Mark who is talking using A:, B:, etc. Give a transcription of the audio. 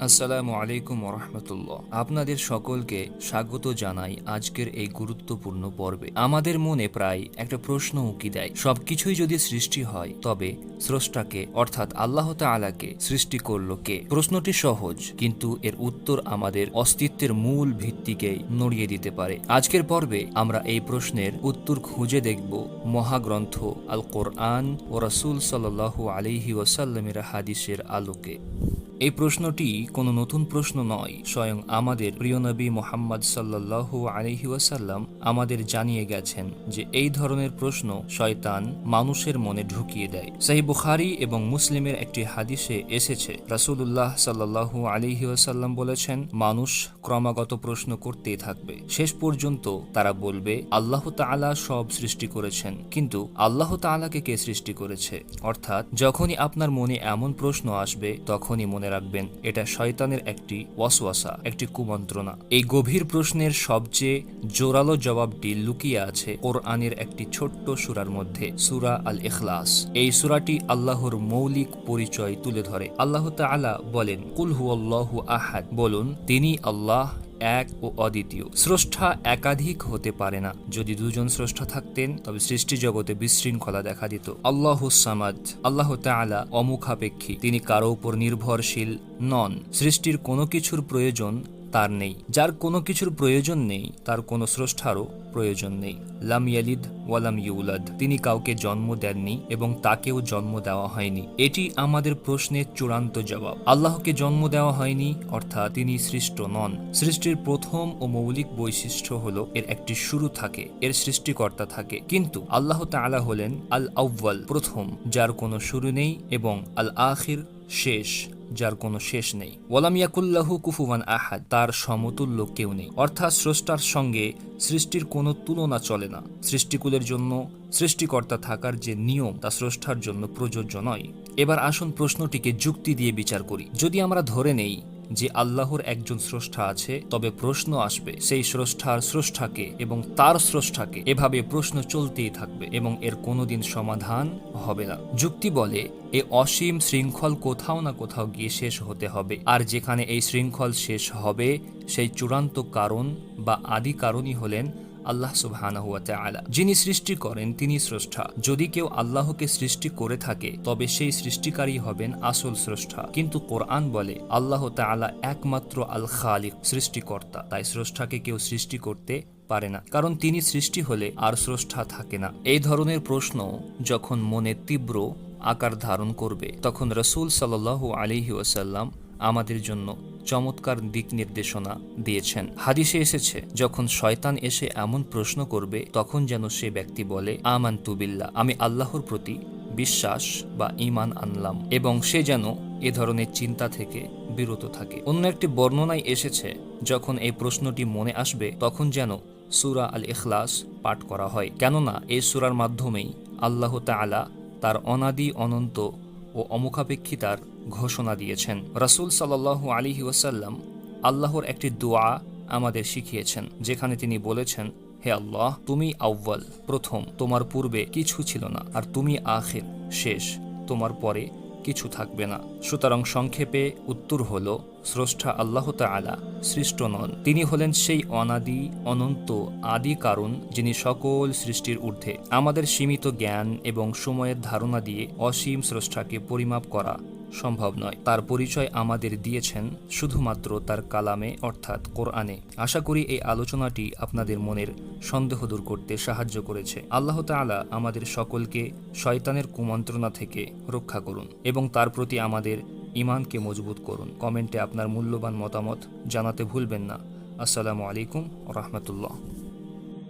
A: আসসালামু আলাইকুম ওরহমতুল্লাহ। আপনাদের সকলকে স্বাগত জানাই আজকের এই গুরুত্বপূর্ণ পর্বে। আমাদের মনে প্রায় একটা প্রশ্ন উকি দেয়, সবকিছুই যদি সৃষ্টি হয় তবে স্রষ্টাকে অর্থাৎ আল্লাহ তাআলাকে সৃষ্টি করল কে? প্রশ্নটি সহজ, কিন্তু এর উত্তর আমাদের অস্তিত্বের মূল ভিত্তিকেই নড়িয়ে দিতে পারে। আজকের পর্বে আমরা এই প্রশ্নের উত্তর খুঁজে দেখব মহাগ্রন্থ আল কোরআন ও রাসূল সাল্লাল্লাহু আলাইহি ওয়াসাল্লামের হাদিসের আলোকে। এই প্রশ্নটি কোনো নতুন প্রশ্ন নয়, স্বয়ং আমাদের প্রিয় নবী মুহাম্মদ সাল্লাল্লাহু আলাইহি ওয়াসাল্লাম আমাদের জানিয়ে গেছেন যে এই ধরনের প্রশ্ন শয়তান মানুষের মনে ঢুকিয়ে দেয়। সহিহ বুখারী এবং মুসলিমের একটি হাদিসে এসেছে, রাসূলুল্লাহ সাল্লাল্লাহু আলাইহি ওয়াসাল্লাম বলেছেন, মানুষ ক্রমাগত প্রশ্ন করতেই থাকবে, শেষ পর্যন্ত তারা বলবে আল্লাহ তাআলা সব সৃষ্টি করেছেন, কিন্তু আল্লাহ তাআলাকে কে সৃষ্টি করেছে? অর্থাৎ যখনই আপনার মনে এমন প্রশ্ন আসবে তখনই মনে রাখবেন এটা শয়তানের একটি ওয়াসওয়াসা, একটি কুমন্ত্রণা। এই গভীর প্রশ্নের সবচেয়ে জোরালো জবাবটি লুকিয়ে আছে কোরআনের একটি ছোট্ট সূরার মধ্যে, সূরা আল ইখলাস। এই সূরাটি আল্লাহর মৌলিক পরিচয় তুলে ধরে। আল্লাহ তাআলা বলেন, কুল হুয়াল্লাহু আহাদ, বলুন তিনি আল্লাহ এক ও অদ্বিতীয়। স্রষ্টা একাধিক হতে পারে না। যদি দুজন স্রষ্টা থাকতেন তবে সৃষ্টি জগতে বিশৃঙ্খলা দেখা দিত। আল্লাহুস সামাদ, আল্লাহ তাআলা অমুখাপেক্ষী, তিনি কারো উপর নির্ভরশীল নন। সৃষ্টির কোনো কিছুর প্রয়োজন তার নেই। যার কোনো কিছুর প্রয়োজন নেই তার কোনো স্রষ্টারও প্রয়োজন নেই। লাম ইয়ালিদ ওয়ালাম ইউলাদ, তিনি কাউকে জন্ম দেননি এবং তাকেও জন্ম দেওয়া হয়নি। এটি আমাদের প্রশ্নের চূড়ান্ত জবাব। আল্লাহকে জন্ম দেওয়া হয়নি অর্থাৎ তিনি সৃষ্ট নন। সৃষ্টির প্রথম ও মৌলিক বৈশিষ্ট্য হলো এর একটি শুরু থাকে, এর সৃষ্টিকর্তা থাকে। কিন্তু আল্লাহ তাআলা হলেন আল আউয়াল, প্রথম, যার কোনো শুরু নেই, এবং আল আখির, শেষ, যার কোনো শেষ নেই। ওয়ালাম ইয়াকুল্লাহু কুফুওয়ান আহাদ, তার সমতুল্য কেউ নেই। অর্থাৎ স্রষ্টার সঙ্গে সৃষ্টির কোনো তুলনা চলে না। সৃষ্টিকুলের জন্য সৃষ্টিকর্তা থাকার যে নিয়ম তা স্রষ্টার জন্য প্রযোজ্য নয়। এবার আসুন প্রশ্নটিকে যুক্তি দিয়ে বিচার করি। যদি আমরা ধরে নেই যে আল্লাহর একজন স্রষ্টা আছে, তবে প্রশ্ন আসবে সেই স্রষ্টার স্রষ্টাকে এবং তার স্রষ্টাকে। এভাবে প্রশ্ন চলতেই থাকবে এবং এর কোনোদিন সমাধান হবে না। যুক্তি বলে এ অসীম শৃঙ্খল কোথাও না কোথাও গিয়ে শেষ হতে হবে, আর যেখানে এই শৃঙ্খল শেষ হবে সেই চূড়ান্ত কারণ বা আদি কারণই হলেন আল্লাহ সুবহানাহু ওয়া তাআলা। যিনি সৃষ্টি করেন তিনি স্রষ্টা। যদি কেউ আল্লাহকে সৃষ্টি করে থাকে তবে সেই সৃষ্টিকারী হবেন আসল স্রষ্টা। কিন্তু কোরআন বলে আল্লাহ তাআলা একমাত্র আল খালিক, সৃষ্টিকর্তা। তাই স্রষ্টাকে কেউ সৃষ্টি করতে পারে না, কারণ তিনি সৃষ্টি হলে আর স্রষ্টা থাকে না। এই ধরনের প্রশ্ন যখন মনে তীব্র আকার ধারণ করবে তখন রাসূল সাল্লাল্লাহু আলাইহি ওয়াসাল্লাম আমাদের জন্য চমৎকার দিক নির্দেশনা দিয়েছেন। হাদিসে এসেছে, যখন শয়তান এসে এমন প্রশ্ন করবে তখন যেন সে ব্যক্তি বলে আমানতু বিল্লাহ, আমি আল্লাহর প্রতি বিশ্বাস বা ঈমান আনলাম, এবং সে যেন এ ধরনের চিন্তা থেকে বিরত থাকে। অন্য একটি বর্ণনায় এসেছে, যখন এই প্রশ্নটি মনে আসবে তখন যেন সূরা আল ইখলাস পাঠ করা হয়, কেননা এই সূরার মাধ্যমেই আল্লাহ তাআলা তার অনাদি অনন্ত ও অমুখাপেক্ষিতার ঘোষণা দিয়েছেন। রাসূল সাল্লাল্লাহু আলাইহি ওয়াসাল্লাম আল্লাহর একটি দোয়া আমাদের শিখিয়েছেন, যেখানে তিনি বলেছেন, হে আল্লাহ, তুমি আউয়াল, প্রথম, তোমার পূর্বে কিছু ছিল না, আর তুমি আখির, শেষ, তোমার পরে কিছু থাকবে না। সুতরাং সংক্ষেপে উত্তর হলো, স্রষ্টা আল্লাহ তাআলা সৃষ্ট নন। তিনি হলেন সেই অনাদি অনন্ত আদি কারণ, যিনি সকল সৃষ্টির ঊর্ধ্বে। আমাদের সীমিত জ্ঞান এবং সময়ের ধারণা দিয়ে অসীম স্রষ্টাকে পরিমাপ করা সম্ভব নয়। তার পরিচয় আমাদের দিয়েছেন শুধুমাত্র তার কালামে অর্থাৎ কোরআনে। আশা করি এই আলোচনাটি আপনাদের মনের সন্দেহ দূর করতে সাহায্য করেছে। আল্লাহ তাআলা আমাদের সকলকে শয়তানের কুমন্ত্রণা থেকে রক্ষা করুন এবং তার প্রতি আমাদের ঈমানকে মজবুত করুন। কমেন্টে আপনার মূল্যবান মতামত জানাতে ভুলবেন না। আসসালামু আলাইকুম ওয়া রাহমাতুল্লাহ।